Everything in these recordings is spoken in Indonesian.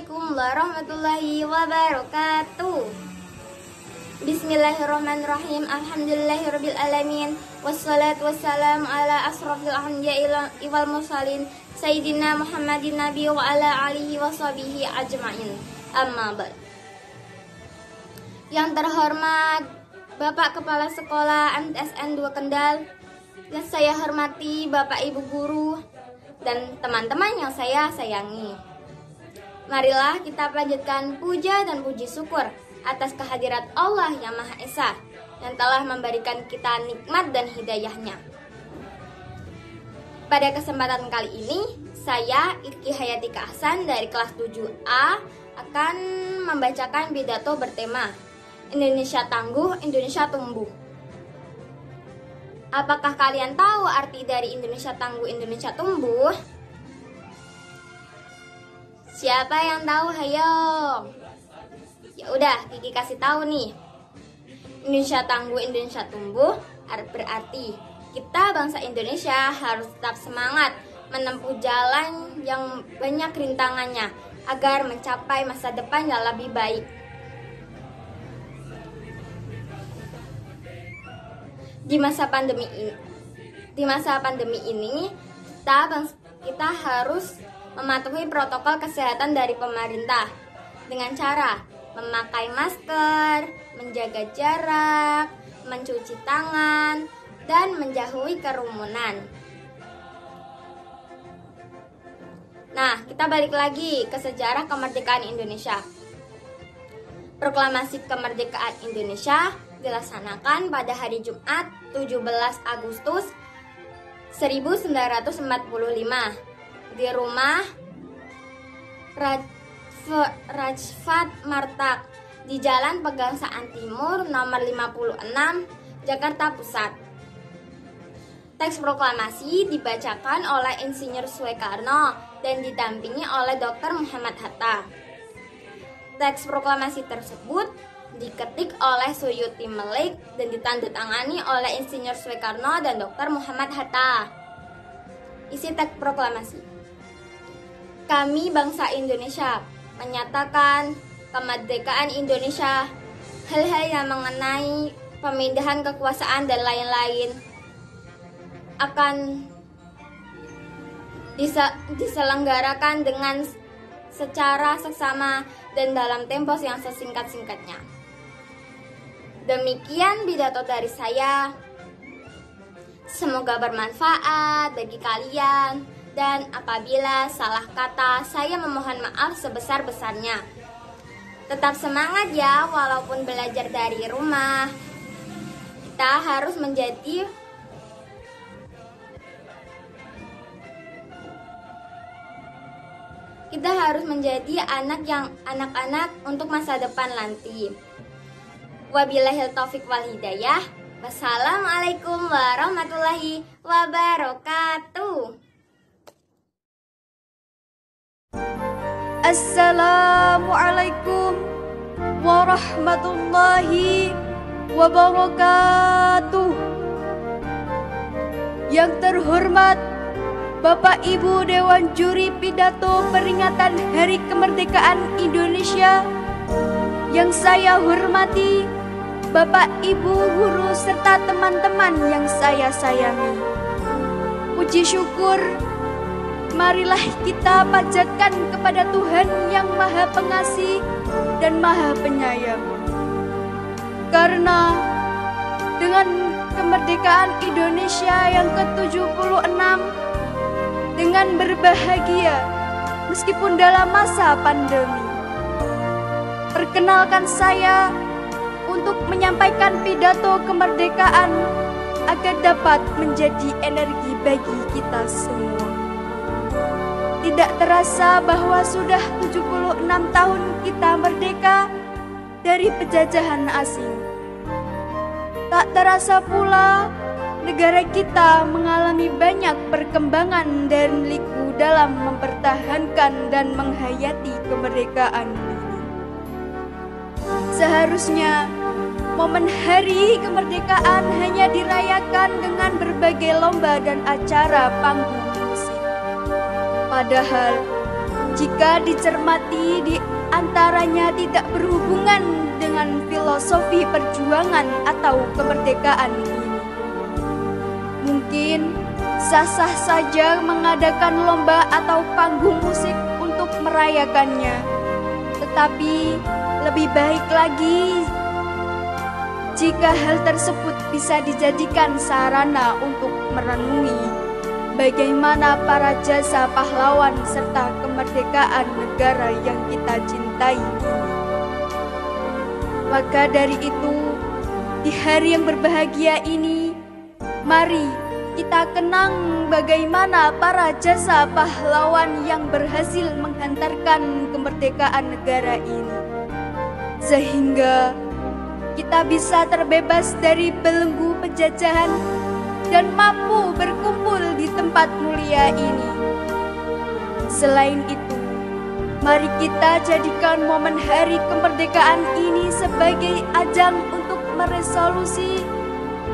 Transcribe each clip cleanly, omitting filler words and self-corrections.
Assalamualaikum warahmatullahi wabarakatuh. Bismillahirrahmanirrahim. Alhamdulillahirabbil alamin. Wassalatu wassalamu ala asrofil anbiya'i wal mursalin Sayyidina Muhammadin Nabi wa ala alihi wa sahbihi ajma'in. Amma ba'd. Yang terhormat Bapak Kepala Sekolah MTSN 2 Kendal, yang saya hormati Bapak Ibu Guru dan teman-teman yang saya sayangi. Marilah kita panjatkan puja dan puji syukur atas kehadirat Allah yang Maha Esa yang telah memberikan kita nikmat dan hidayahnya. Pada kesempatan kali ini, saya Irki Hayatika Ahsan dari kelas 7A akan membacakan pidato bertema Indonesia Tangguh, Indonesia Tumbuh. Apakah kalian tahu arti dari Indonesia Tangguh, Indonesia Tumbuh? Siapa yang tahu? Hayo. Ya udah, Kiki kasih tahu nih. Indonesia Tangguh, Indonesia Tumbuh berarti kita bangsa Indonesia harus tetap semangat menempuh jalan yang banyak rintangannya agar mencapai masa depan yang lebih baik. Di masa pandemi ini kita harus mematuhi protokol kesehatan dari pemerintah dengan cara memakai masker, menjaga jarak, mencuci tangan, dan menjauhi kerumunan. Nah, kita balik lagi ke sejarah kemerdekaan Indonesia. Proklamasi kemerdekaan Indonesia dilaksanakan pada hari Jumat 17 Agustus 1945 di rumah Rajfat Martak di Jalan Pegangsaan Timur nomor 56 Jakarta Pusat. Teks proklamasi dibacakan oleh Insinyur Soekarno dan didampingi oleh Dr. Muhammad Hatta. Teks proklamasi tersebut diketik oleh Suyuti Melik dan ditandatangani oleh Insinyur Soekarno dan Dr. Muhammad Hatta. Isi teks proklamasi. Kami bangsa Indonesia menyatakan kemerdekaan Indonesia, hal-hal yang mengenai pemindahan kekuasaan dan lain-lain akan diselenggarakan dengan secara seksama dan dalam tempo yang sesingkat-singkatnya. Demikian pidato dari saya. Semoga bermanfaat bagi kalian. Dan apabila salah kata, saya memohon maaf sebesar-besarnya. Tetap semangat ya, walaupun belajar dari rumah. Kita harus menjadi anak-anak untuk masa depan nanti. Wabillahil taufik wal hidayah. Wassalamualaikum warahmatullahi wabarakatuh. Assalamualaikum warahmatullahi wabarakatuh. Yang terhormat Bapak Ibu Dewan Juri Pidato Peringatan Hari Kemerdekaan Indonesia, yang saya hormati Bapak Ibu Guru serta teman-teman yang saya sayangi. Puji syukur marilah kita panjatkan kepada Tuhan yang Maha Pengasih dan Maha Penyayang. Karena dengan kemerdekaan Indonesia yang ke-76, dengan berbahagia meskipun dalam masa pandemi, perkenalkan saya untuk menyampaikan pidato kemerdekaan agar dapat menjadi energi bagi kita semua. Tidak terasa bahwa sudah 76 tahun kita merdeka dari penjajahan asing. Tak terasa pula negara kita mengalami banyak perkembangan dan liku dalam mempertahankan dan menghayati kemerdekaan ini. Seharusnya momen hari kemerdekaan hanya dirayakan dengan berbagai lomba dan acara panggung musik. Padahal Jika dicermati, di antaranya tidak berhubungan dengan filosofi perjuangan atau kemerdekaan ini. Mungkin sah-sah saja mengadakan lomba atau panggung musik untuk merayakannya, tetapi lebih baik lagi jika hal tersebut bisa dijadikan sarana untuk merenungi bagaimana para jasa pahlawan serta kemerdekaan negara yang kita cintai ini. Maka dari itu, di hari yang berbahagia ini, mari kita kenang bagaimana para jasa pahlawan yang berhasil menghantarkan kemerdekaan negara ini, sehingga kita bisa terbebas dari belenggu penjajahan dan mampu berkumpul di tempat mulia ini. Selain itu, mari kita jadikan momen hari kemerdekaan ini sebagai ajang untuk meresolusi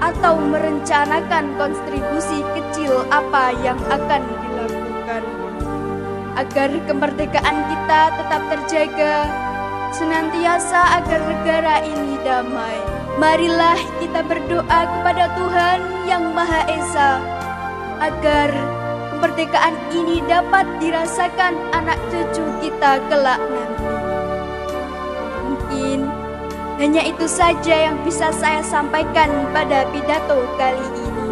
atau merencanakan kontribusi kecil apa yang akan dilakukan agar kemerdekaan kita tetap terjaga senantiasa, agar negara ini damai. Marilah kita berdoa kepada Tuhan Yang Maha Esa agar kemerdekaan ini dapat dirasakan anak cucu kita kelak nanti. Mungkin hanya itu saja yang bisa saya sampaikan pada pidato kali ini.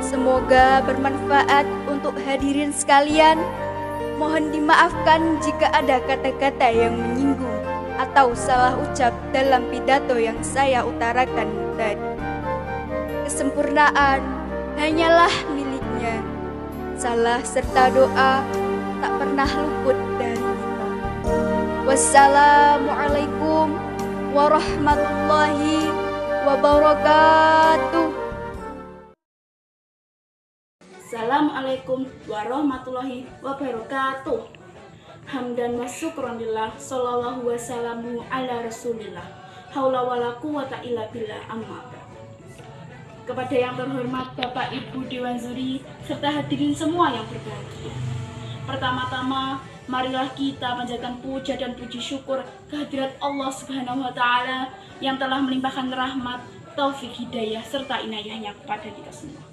Semoga bermanfaat untuk hadirin sekalian. Mohon dimaafkan jika ada kata-kata yang menyinggung atau salah ucap dalam pidato yang saya utarakan tadi. Kesempurnaan hanyalah miliknya. Salah serta doa tak pernah luput dari kita. Wassalamualaikum warahmatullahi wabarakatuh. Assalamualaikum warahmatullahi wabarakatuh. Hamdan wa syukran lillah, sallallahu wasallamu ala rasulillah, haula wala quwata illa billah, amma ba'd. Kepada yang terhormat Bapak Ibu Dewan Juri serta hadirin semua yang berbahagia. Pertama-tama, marilah kita panjatkan puja dan puji syukur kehadirat Allah Subhanahu wa taala yang telah melimpahkan rahmat, taufik, hidayah serta inayahnya kepada kita semua.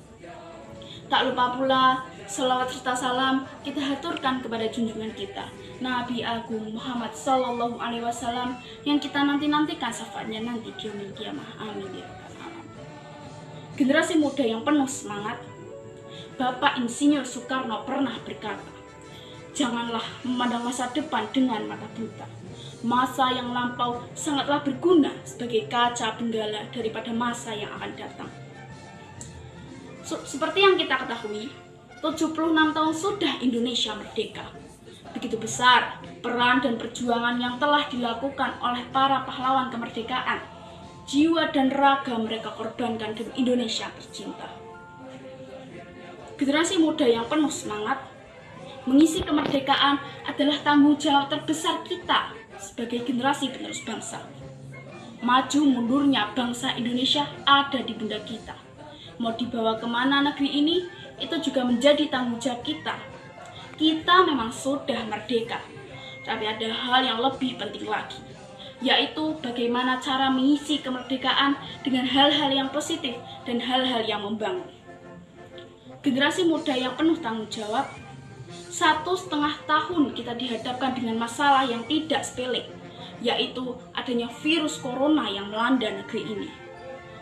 Tak lupa pula, selawat serta salam kita haturkan kepada junjungan kita, Nabi Agung Muhammad Sallallahu Alaihi Wasallam, yang kita nantikan syafaatnya nanti di yaumil qiyamah. Amin ya rabbal alamin. Generasi muda yang penuh semangat, Bapak Insinyur Soekarno pernah berkata, janganlah memandang masa depan dengan mata buta. Masa yang lampau sangatlah berguna sebagai kaca benggala daripada masa yang akan datang. Seperti yang kita ketahui, 76 tahun sudah Indonesia merdeka. Begitu besar peran dan perjuangan yang telah dilakukan oleh para pahlawan kemerdekaan. Jiwa dan raga mereka korbankan demi Indonesia tercinta. Generasi muda yang penuh semangat, mengisi kemerdekaan adalah tanggung jawab terbesar kita sebagai generasi penerus bangsa. Maju mundurnya bangsa Indonesia ada di pundak kita. Mau dibawa kemana negeri ini, itu juga menjadi tanggung jawab kita. Kita memang sudah merdeka, tapi ada hal yang lebih penting lagi, yaitu bagaimana cara mengisi kemerdekaan dengan hal-hal yang positif dan hal-hal yang membangun. Generasi muda yang penuh tanggung jawab, 1,5 tahun kita dihadapkan dengan masalah yang tidak sepele, yaitu adanya virus corona yang melanda negeri ini.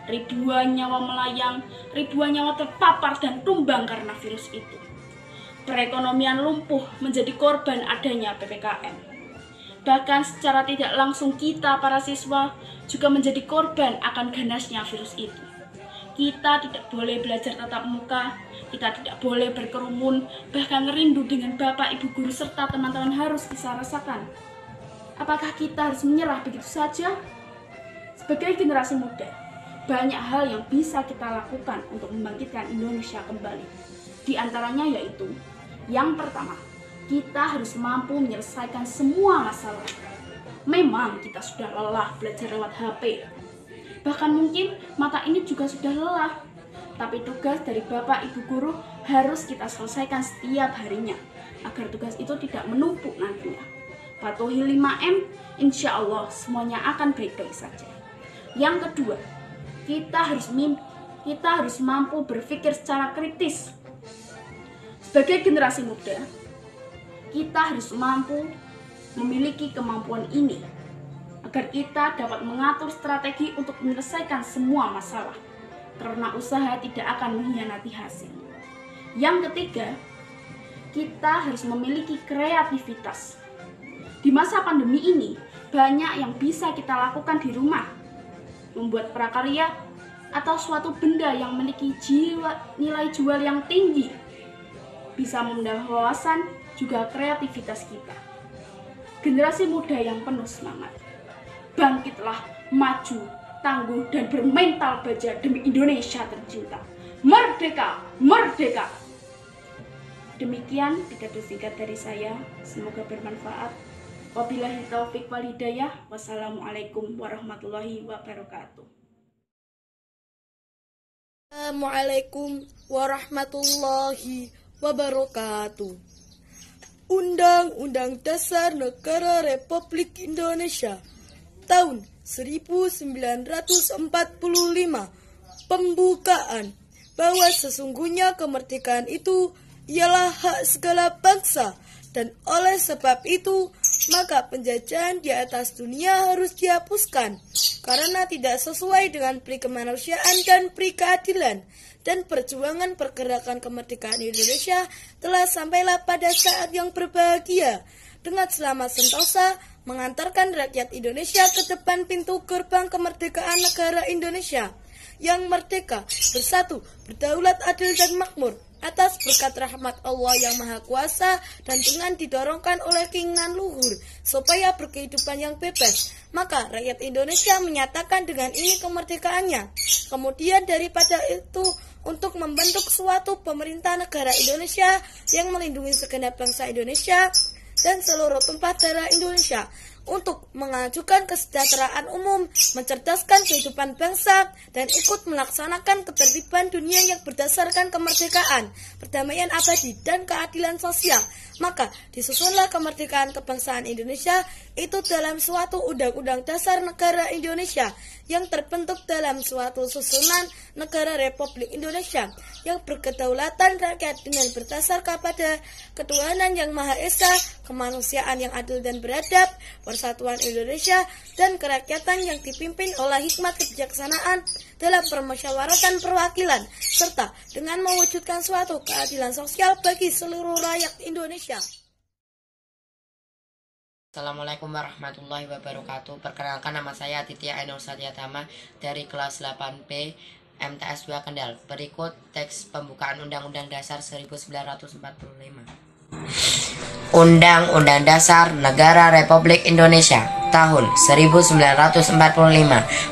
Ribuan nyawa melayang, ribuan nyawa terpapar dan tumbang karena virus itu. Perekonomian lumpuh menjadi korban adanya PPKM. Bahkan secara tidak langsung kita para siswa juga menjadi korban akan ganasnya virus itu. Kita tidak boleh belajar tatap muka, kita tidak boleh berkerumun, bahkan rindu dengan Bapak, Ibu guru serta teman-teman harus bisa rasakan. Apakah kita harus menyerah begitu saja? Sebagai generasi muda, banyak hal yang bisa kita lakukan untuk membangkitkan Indonesia kembali. Di antaranya yaitu, yang pertama, kita harus mampu menyelesaikan semua masalah. Memang kita sudah lelah belajar lewat HP. Bahkan mungkin mata ini juga sudah lelah. Tapi tugas dari Bapak Ibu guru harus kita selesaikan setiap harinya. agar tugas itu tidak menumpuk nantinya. Patuhi 5M, insya Allah semuanya akan baik-baik saja. Yang kedua, kita harus mampu berpikir secara kritis. Sebagai generasi muda, kita harus mampu memiliki kemampuan ini agar kita dapat mengatur strategi untuk menyelesaikan semua masalah, karena usaha tidak akan mengkhianati hasil. Yang ketiga, kita harus memiliki kreativitas. Di masa pandemi ini, banyak yang bisa kita lakukan di rumah. Membuat prakarya atau suatu benda yang memiliki nilai jual yang tinggi bisa menambah wawasan juga kreativitas kita. Generasi muda yang penuh semangat, bangkitlah, maju, tangguh, dan bermental baja demi Indonesia tercinta. Merdeka! Merdeka! Demikian pidato singkat dari saya, semoga bermanfaat. Wabillahi taufik wal hidayah. Wassalamualaikum warahmatullahi wabarakatuh. Assalamualaikum warahmatullahi wabarakatuh. Undang-Undang Dasar Negara Republik Indonesia tahun 1945 pembukaan bahwa sesungguhnya kemerdekaan itu ialah hak segala bangsa, dan oleh sebab itu maka penjajahan di atas dunia harus dihapuskan karena tidak sesuai dengan peri kemanusiaan dan peri keadilan, dan perjuangan pergerakan kemerdekaan Indonesia telah sampailah pada saat yang berbahagia dengan selamat sentosa mengantarkan rakyat Indonesia ke depan pintu gerbang kemerdekaan negara Indonesia yang merdeka, bersatu, berdaulat, adil, dan makmur atas berkat rahmat Allah yang Maha Kuasa, dan dengan didorongkan oleh keinginan luhur supaya berkehidupan yang bebas, maka rakyat Indonesia menyatakan dengan ini kemerdekaannya. Kemudian daripada itu, untuk membentuk suatu pemerintah negara Indonesia yang melindungi segenap bangsa Indonesia dan seluruh tumpah darah Indonesia, untuk mengajukan kesejahteraan umum, mencerdaskan kehidupan bangsa, dan ikut melaksanakan ketertiban dunia yang berdasarkan kemerdekaan, perdamaian abadi, dan keadilan sosial. Maka disusunlah kemerdekaan kebangsaan Indonesia itu dalam suatu Undang-Undang Dasar Negara Indonesia yang terbentuk dalam suatu susunan negara Republik Indonesia yang berkedaulatan rakyat dengan berdasar kepada ketuhanan yang Maha Esa, kemanusiaan yang adil dan beradab, persatuan Indonesia, dan kerakyatan yang dipimpin oleh hikmat kebijaksanaan dalam permusyawaratan perwakilan, serta dengan mewujudkan suatu keadilan sosial bagi seluruh rakyat Indonesia. Assalamualaikum warahmatullahi wabarakatuh. Perkenalkan, nama saya Aditya Ainur Satyatama dari kelas 8B MTS 2 Kendal. Berikut teks pembukaan Undang-Undang Dasar 1945. Undang-Undang Dasar Negara Republik Indonesia tahun 1945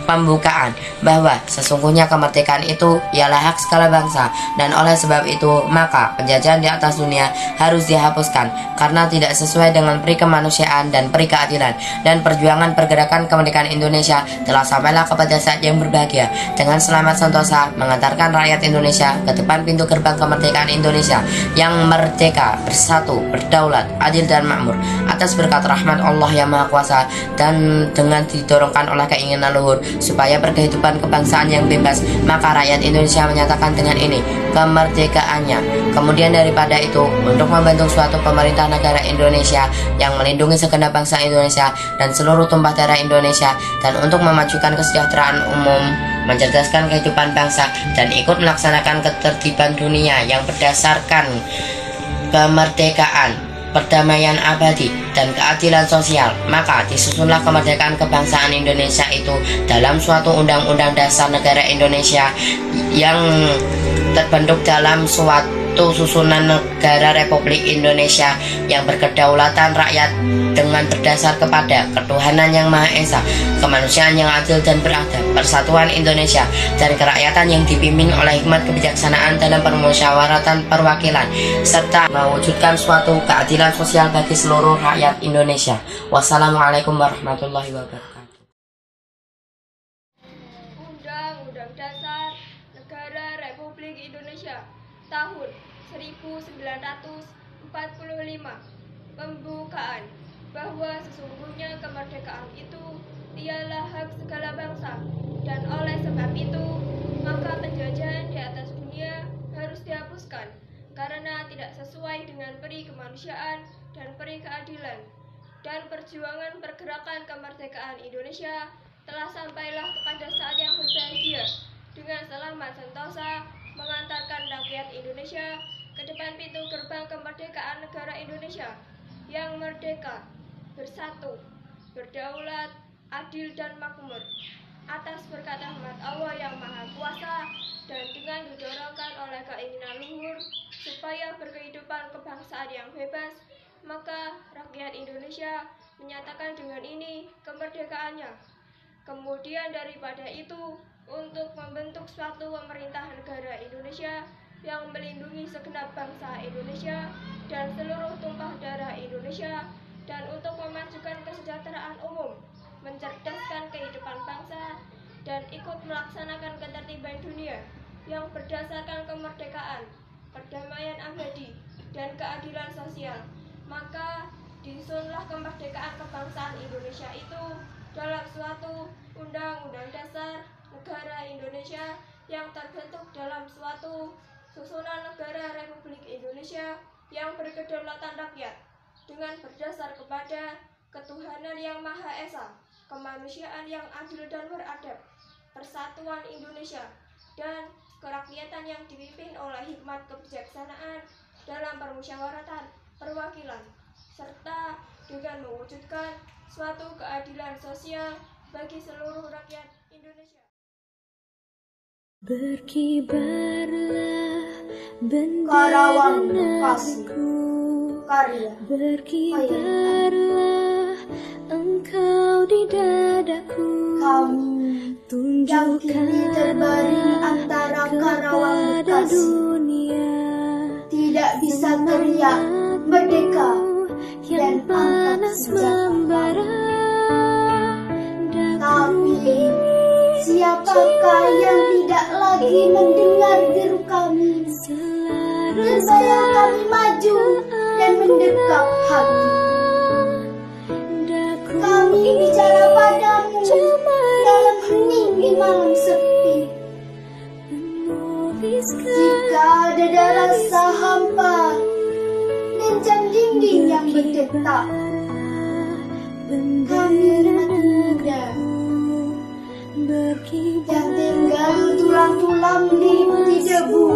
pembukaan bahwa sesungguhnya kemerdekaan itu ialah hak segala bangsa, dan oleh sebab itu maka penjajahan di atas dunia harus dihapuskan karena tidak sesuai dengan peri kemanusiaan dan peri keadilan, dan perjuangan pergerakan kemerdekaan Indonesia telah sampailah kepada saat yang berbahagia dengan selamat sentosa mengantarkan rakyat Indonesia ke depan pintu gerbang kemerdekaan Indonesia yang merdeka, bersatu, berdaulat, adil, dan makmur atas berkat rahmat Allah yang Maha Kuasa, dan dengan didorongkan oleh keinginan luhur supaya berkehidupan kebangsaan yang bebas, maka rakyat Indonesia menyatakan dengan ini kemerdekaannya. Kemudian daripada itu, untuk membentuk suatu pemerintah negara Indonesia yang melindungi segenap bangsa Indonesia dan seluruh tumpah darah Indonesia, dan untuk memajukan kesejahteraan umum, mencerdaskan kehidupan bangsa, dan ikut melaksanakan ketertiban dunia yang berdasarkan kemerdekaan, perdamaian abadi, dan keadilan sosial, maka disusunlah kemerdekaan kebangsaan Indonesia itu dalam suatu Undang-Undang Dasar Negara Indonesia yang terbentuk dalam suatu susunan negara Republik Indonesia yang berkedaulatan rakyat dengan berdasar kepada ketuhanan yang Maha Esa, kemanusiaan yang adil dan beradab, persatuan Indonesia, dan kerakyatan yang dipimpin oleh hikmat kebijaksanaan dalam permusyawaratan perwakilan, serta mewujudkan suatu keadilan sosial bagi seluruh rakyat Indonesia. Wassalamualaikum warahmatullahi wabarakatuh. Undang-Undang Dasar Negara Republik Indonesia tahun 1945 Pembukaan bahwa sesungguhnya kemerdekaan itu ialah hak segala bangsa, dan oleh sebab itu maka penjajahan di atas dunia harus dihapuskan karena tidak sesuai dengan peri kemanusiaan dan peri keadilan. Dan perjuangan pergerakan kemerdekaan Indonesia telah sampailah kepada saat yang berbahagia dengan selamat sentosa mengantarkan rakyat Indonesia ke depan pintu gerbang kemerdekaan negara Indonesia yang merdeka, bersatu, berdaulat, adil dan makmur atas berkat rahmat Allah yang Maha Kuasa dan dengan didorongkan oleh keinginan luhur supaya berkehidupan kebangsaan yang bebas, maka rakyat Indonesia menyatakan dengan ini kemerdekaannya. Kemudian daripada itu, untuk membentuk suatu pemerintah negara Indonesia yang melindungi segenap bangsa Indonesia dan seluruh tumpah darah Indonesia, dan untuk memajukan kesejahteraan umum, mencerdaskan kehidupan bangsa, dan ikut melaksanakan ketertiban dunia yang berdasarkan kemerdekaan, perdamaian abadi, dan keadilan sosial. Maka disusunlah kemerdekaan kebangsaan Indonesia itu dalam suatu Undang-Undang Dasar Negara Indonesia yang terbentuk dalam suatu susunan negara Republik Indonesia yang berkedaulatan rakyat dengan berdasar kepada ketuhanan yang Maha Esa, kemanusiaan yang adil dan beradab, persatuan Indonesia, dan kerakyatan yang dipimpin oleh hikmat kebijaksanaan dalam permusyawaratan perwakilan, serta dengan mewujudkan suatu keadilan sosial bagi seluruh rakyat Indonesia. Berkibarlah Karawang, bendera Bekasi. negeriku, Karya berkibarlah engkau di dadaku, kami yang kini terbaring antara Karawang kepada Bekasi dunia tidak bisa teriak merdeka yang dan angkat panas senjata. membara. Tapi siapakah yang tidak lagi mendengar deru kami? Terbayang kami maju dan mendekat hati. Kami bicara padamu dalam hening di malam sepi. Jika ada rasa hampa dan jam dinding yang berdetak, kami mati muda yang tinggal tulang-tulang diliputi debu.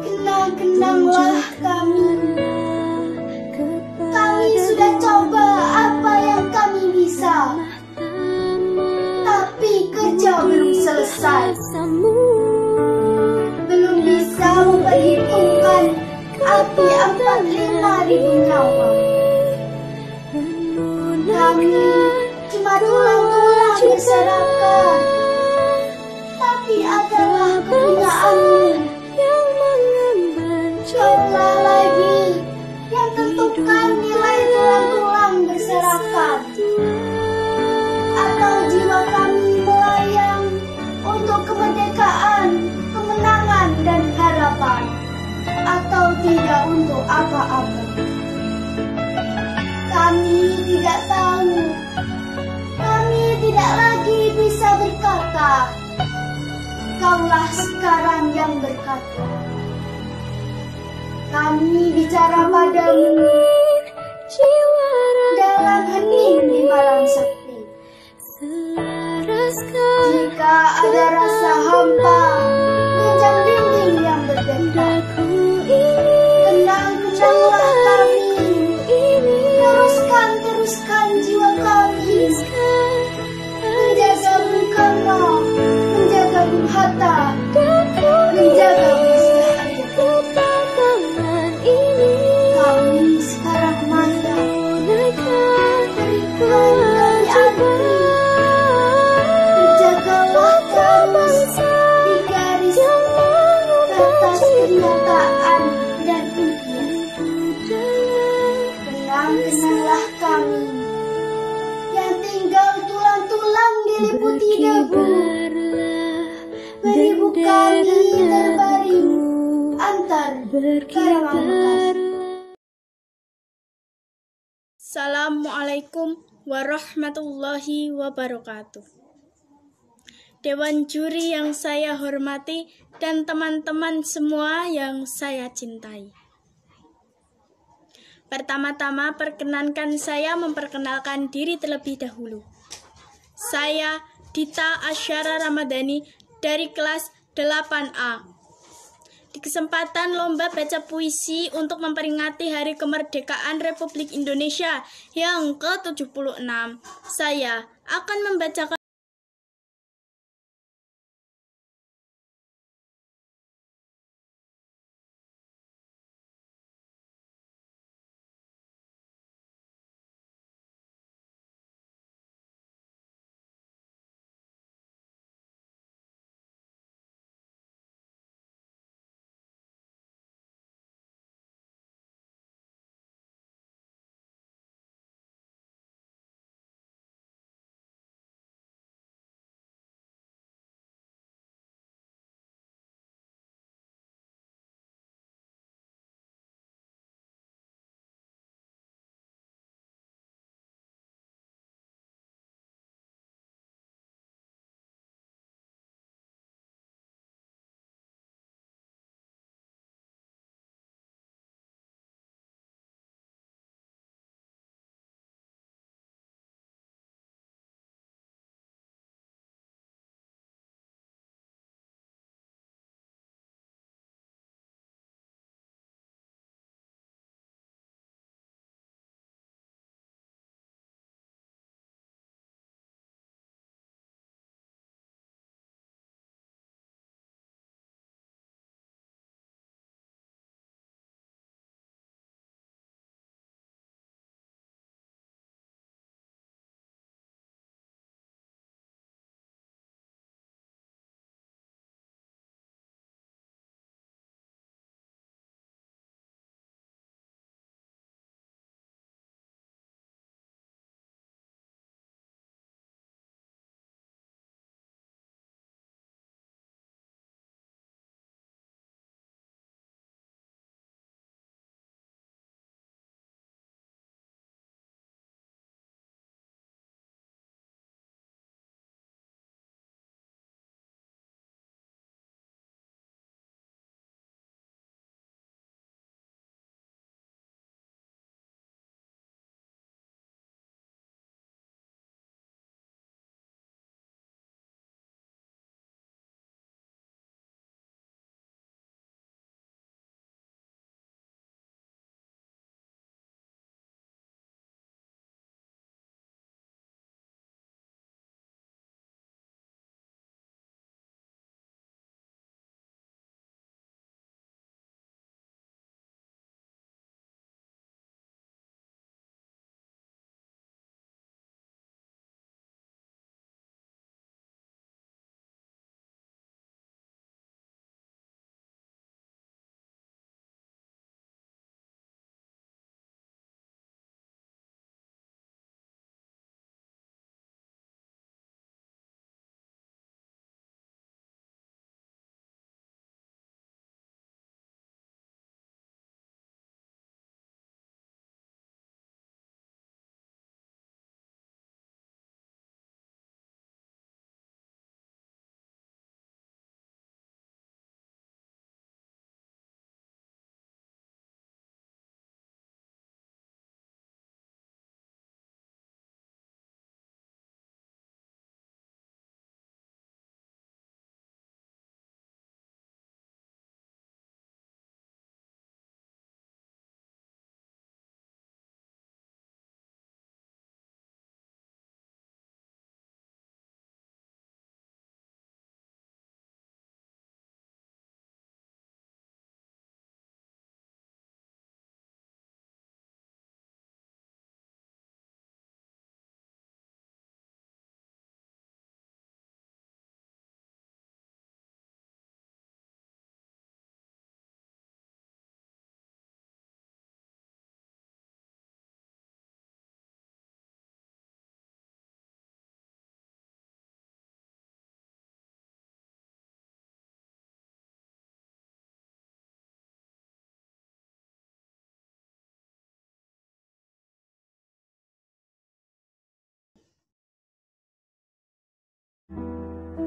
Kenang-kenanglah kami. Kami sudah coba apa yang kami bisa, tapi kerja belum selesai. Belum bisa memperhitungkan api 45.000 nyawa. Kami cuma tulang-tulang berserakan, tapi adalah kepunyaanmu. Kaulah lagi yang tentukan nilai tulang-tulang berserakan. Atau jiwa kami melayang untuk kemerdekaan, kemenangan dan harapan, atau tidak untuk apa-apa. Kami tidak tahu. Kami tidak lagi bisa berkata. Kaulah sekarang yang berkata. Kami bicara padamu dalam hening di malam sepi. Jika ada rasa hampa di jam dinding yang berdetak, kenang-kenanglah kami. Teruskan jiwa kami. Menjaga Bung Karno, menjaga Bung Hatta, menjaga Bung Soeharto. Kami sekarang maya kami abdi. Berjagalah kami di garis kertas kenyataan dan impian. Kenang-kenanglah kami yang tinggal tulang-tulang diliputi debu. Beribu kami terbaring antar Karawang Bekasi. Assalamualaikum warahmatullahi wabarakatuh. Dewan juri yang saya hormati dan teman-teman semua yang saya cintai. Pertama-tama perkenankan saya memperkenalkan diri terlebih dahulu. Saya Dita Asyara Ramadhani dari kelas 8A. Di kesempatan lomba baca puisi untuk memperingati Hari Kemerdekaan Republik Indonesia yang ke-76, saya akan membacakan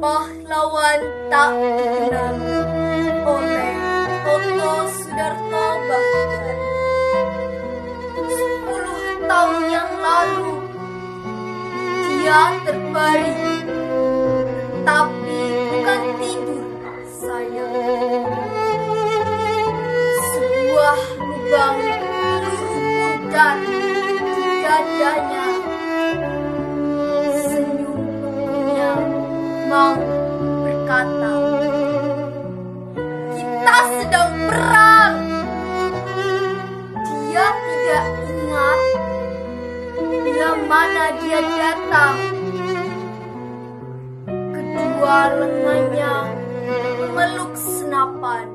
pahlawan tak dikenal oleh Toto Sudarto Bahtiar. 10 tahun yang lalu dia terbaring, tapi bukan tidur sayang. Sebuah lubang peluru pudar di dadanya. Senyumnya mau berkata, kita sedang perang. Dia tidak ingat bila mana dia datang. Kedua lengannya memeluk senapan.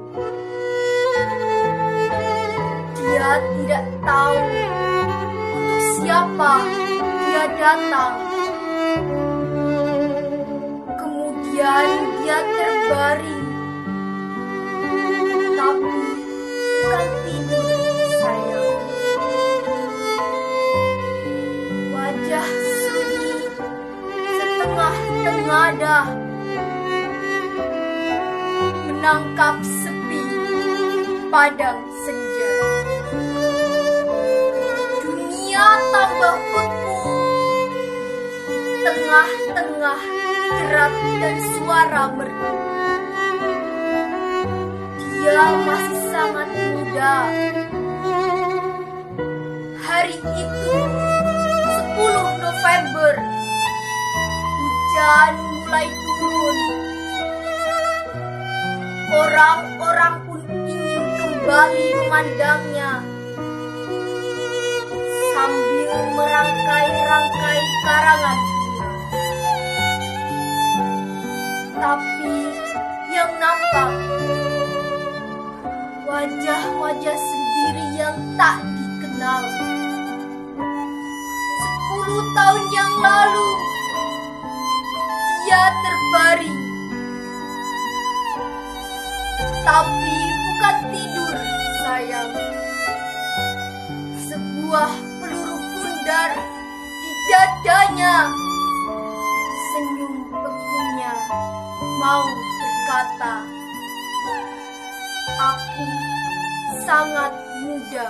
Dia tidak tahu untuk siapa dia datang. Kemudian dia terbaring, tapi bukan tidur sayang. Wajah sunyi setengah tengadah menangkap sepi padang senja. Dunia tambah beku tengah-tengah derap dan suara merdu. Dia masih sangat muda. Hari itu 10 November, hujan mulai turun. Orang-orang pun ingin kembali memandangnya sambil merangkai-rangkai karangan bunga. Tapi yang nampak wajah-wajah sendiri yang tak dikenal. 10 tahun yang lalu dia terbaring, tapi bukan tidur sayang. Sebuah peluru pudar di dadanya. Senyum bekunya mau berkata, aku sangat muda.